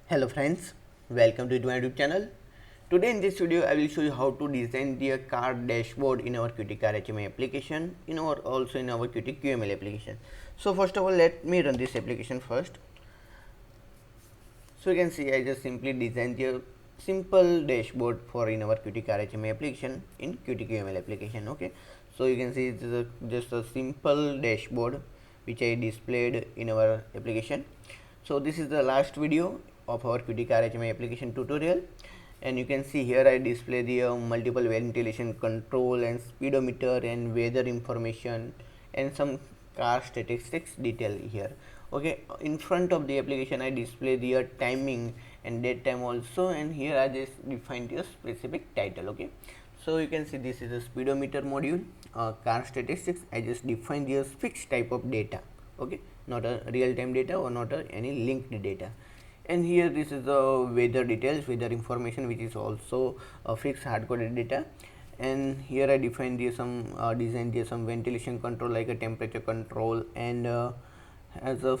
Hello friends, welcome to my YouTube channel. Today in this video I will show you how to design the car dashboard in our Qt Car HMI application, also in our Qt QML application. So first of all, let me run this application first. So you can see I just simply designed the simple dashboard for in our Qt Car HMI application in Qt QML application. Okay, so you can see it is just a simple dashboard which I displayed in our application. So this is the last video of our Qt Car HMI application tutorial, and you can see here I display the multiple ventilation control and speedometer and weather information and some car statistics detail here. Okay, in front of the application I display the timing and date time also, and here I just defined a specific title. Okay, so you can see this is a speedometer module, car statistics. I just defined the fixed type of data. Okay, not a real time data or not any linked data. And here this is the weather details, weather information, which is also a fixed hard coded data. And here I defined the some design the some ventilation control like a temperature control and as a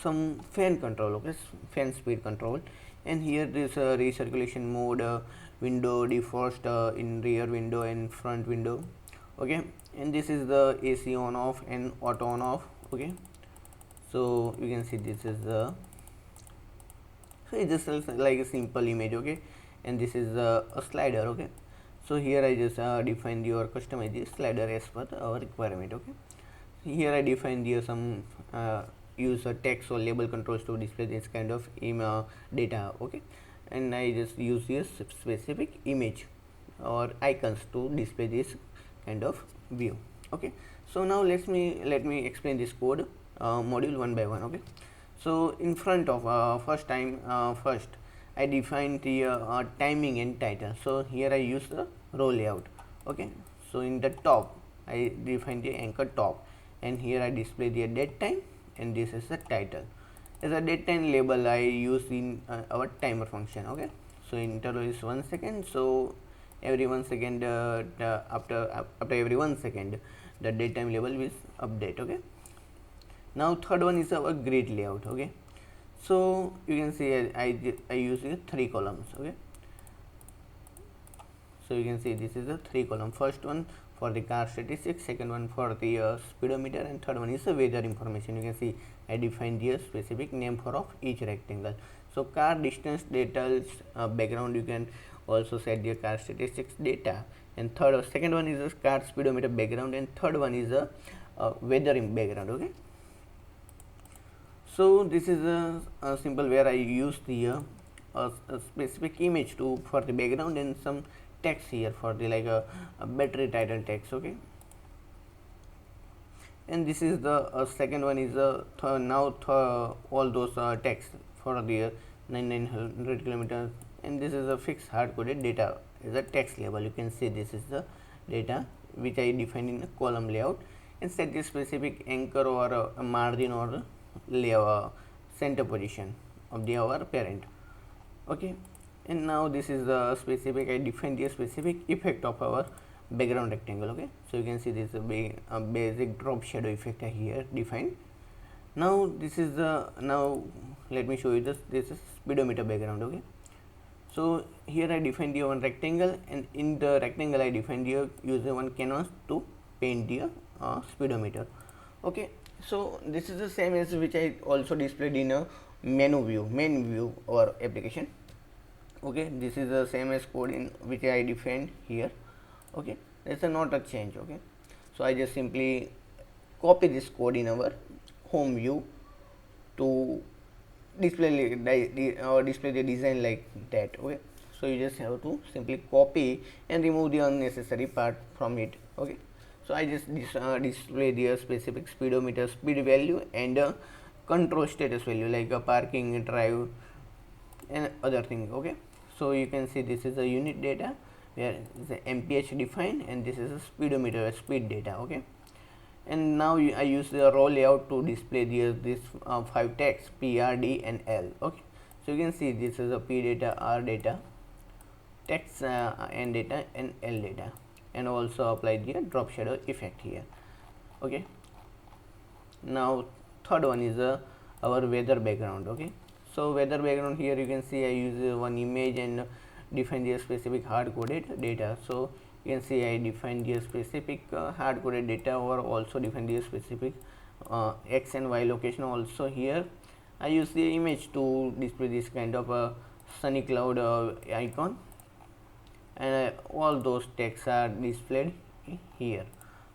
some fan control. Okay, fan speed control. And here this recirculation mode, window defrost in rear window and front window. Okay, and this is the AC on off and auto on off. Okay, so you can see this is the, so it just looks like a simple image. Okay, and this is a slider. Okay, so here I just define your customize the slider as per our requirement. Okay, here I define the some use a text or label controls to display this kind of data. Okay, and I just use this specific image or icons to display this kind of view. Okay, so now let me explain this code module one by one. Okay, so in front of first I define the timing and title. So here I use the row layout. Okay, so in the top I define the anchor top, and here I display the date time, and this is the title. As a date time label I use in our timer function. Okay, so interval is 1 second, so every 1 second after every 1 second the date time label will update. Okay, now third one is our grid layout. Okay, so you can see I use 3 columns. Okay, so you can see this is a 3 column. First one for the car statistics, second one for the speedometer, and third one is the weather information. You can see I defined the specific name for of each rectangle. So car distance details background, you can also set the car statistics data, and second one is the car speedometer background, and third one is the weather in background. Okay, so this is a simple where I use the a specific image to for the background and some text here for the like a battery title text. Okay, and this is the second one is all those text for the 9900 kilometers, and this is a fixed hard coded data is a text label. You can see this is the data which I defined in the column layout, and set the specific anchor or a margin or center position of the our parent. Okay, and now this is the specific I defined the specific effect of our background rectangle. Okay, so you can see this is a basic drop shadow effect here defined. Now this is the, now let me show you this is speedometer background. Okay, so here I defined the one rectangle, and in the rectangle I defined the use one canvas to paint the speedometer. Okay, so this is the same as which I also displayed in a main view or application. Okay, this is the same as code in which I defined here. Okay, there's not a change. Okay, so I just simply copy this code in our home view to display the design like that. Okay, so you just have to simply copy and remove the unnecessary part from it. Okay, so I just display the specific speedometer speed value and control status value like a parking, drive, and other thing. Okay, so you can see this is a unit data where the mph defined, and this is a speedometer speed data. Okay, and now I use the row layout to display this 5 text P, R, D, and L. Okay, so you can see this is a P data, R data, text N data, and L data, and also apply the drop shadow effect here. Okay, now third one is our weather background. Okay, So weather background, here you can see I use one image and define the specific hard coded data. So you can see I define the specific hard coded data, or also define the specific x and y location. Also here I use the image to display this kind of a sunny cloud icon, and all those texts are displayed here.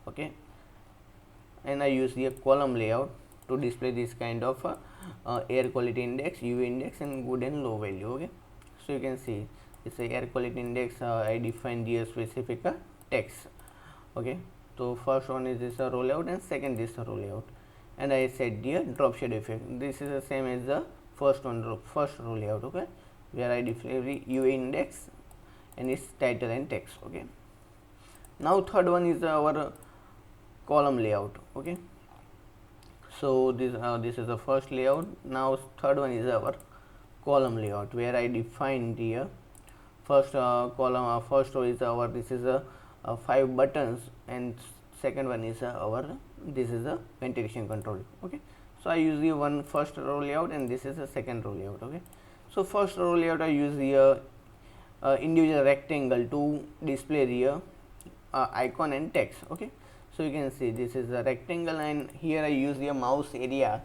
Okay, and I use the column layout to display this kind of air quality index, UV index, and good and low value. Okay, so you can see it's a air quality index. I define the specific text. Okay, so first one is this row layout, and second this row layout, and I set the drop shadow effect. This is the same as the first one, first row layout. Okay, where I display the UV index and its title and text. Okay, now third one is our column layout. Okay, so this is the first layout. Now third one is our column layout, where I define the first column, first row is our, this is a 5 buttons, and second one is this is a ventilation control. Okay, so I use the one first row layout, and this is a second row layout. Okay, so first row layout I use the individual rectangle to display the icon and text. Okay, so you can see this is a rectangle, and here I use the mouse area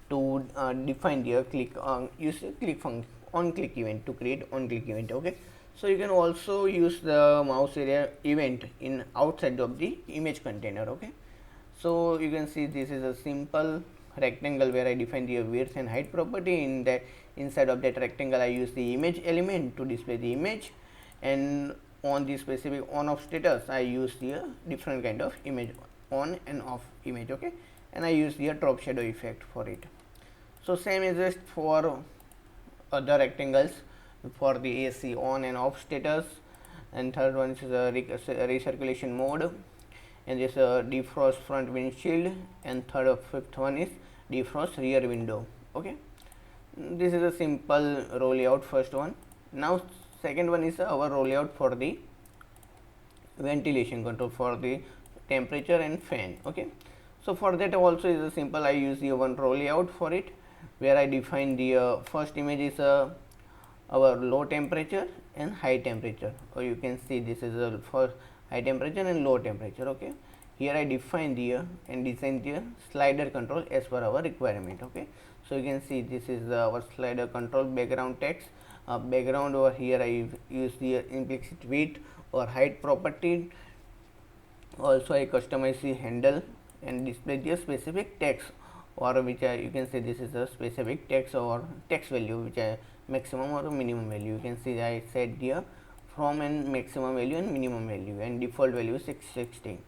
to define the use click function, on click event, to create on click event. Okay, so you can also use the mouse area event in outside of the image container. Okay, so you can see this is a simple rectangle where I define the width and height property. In the inside of that rectangle I use the image element to display the image, and on the specific on off status I use the different kind of image, on and off image. Okay, and I use the drop shadow effect for it. So same is just for other rectangles for the AC on and off status, and third one is recirculation mode, and this defrost front windshield, and fifth one is defrost rear window. Okay, this is a simple row layout, first one. Now second one is our row layout for the ventilation control, for the temperature and fan. Okay, so for that also is a simple, I use the one row layout for it, where I define the first image is our low temperature and high temperature, or you can see this is a for high temperature and low temperature. Okay, here I define the and design the slider control as per our requirement. Okay, so you can see this is our slider control background text. Background over here I use the implicit width or height property. Also I customize the handle and display the specific text, or which you can say this is a specific text or text value, which I maximum or minimum value. You can see I set the from and maximum value and minimum value, and default value is 616.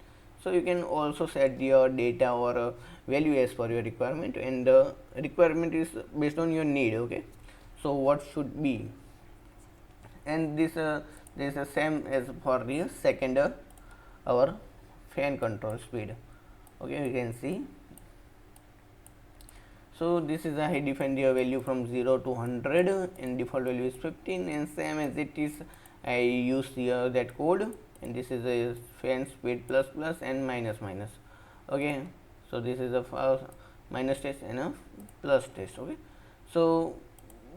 So you can also set the data or value as per your requirement, and the requirement is based on your need. Okay, so what should be, and this is the same as for the second our fan control speed. Okay, you can see. So this is I define the value from 0 to 100, and default value is 15, and same as it is I use the that code, and this is a fan speed plus and minus. Okay, so this is a minus test and a plus test. Okay, so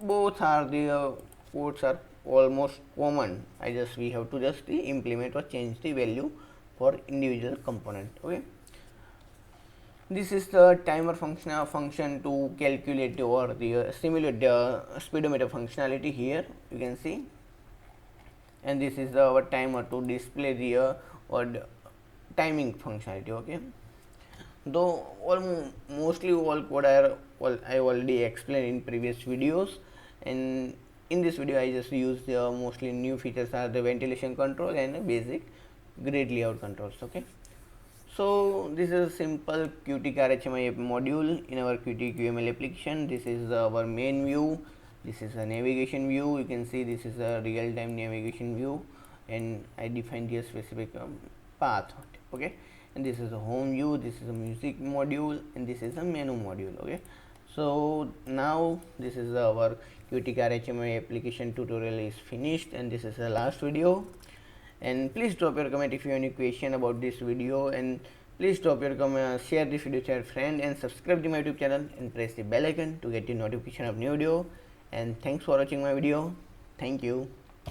both are the codes are almost common. We have to just implement or change the value for individual component. Okay, this is the timer function to calculate or the simulate the speedometer functionality. Here you can see, and this is our timer to display the timing functionality. Okay, though mostly all code I already explained in previous videos, and in this video I just use the mostly new features are the ventilation control and basic grid layout controls. Okay, so this is a simple Qt Car HMI module in our Qt QML application. This is our main view. This is a navigation view. You can see this is a real-time navigation view, and I defined the specific path. Okay, and this is a home view. This is a music module, and this is a menu module. Okay, so now this is our Qt Car HMI application tutorial is finished, and this is the last video. And please drop your comment if you have any question about this video, and please drop your comment, share this video to your friend, and subscribe to my YouTube channel and press the bell icon to get the notification of new video. and thanks for watching my video. Thank you.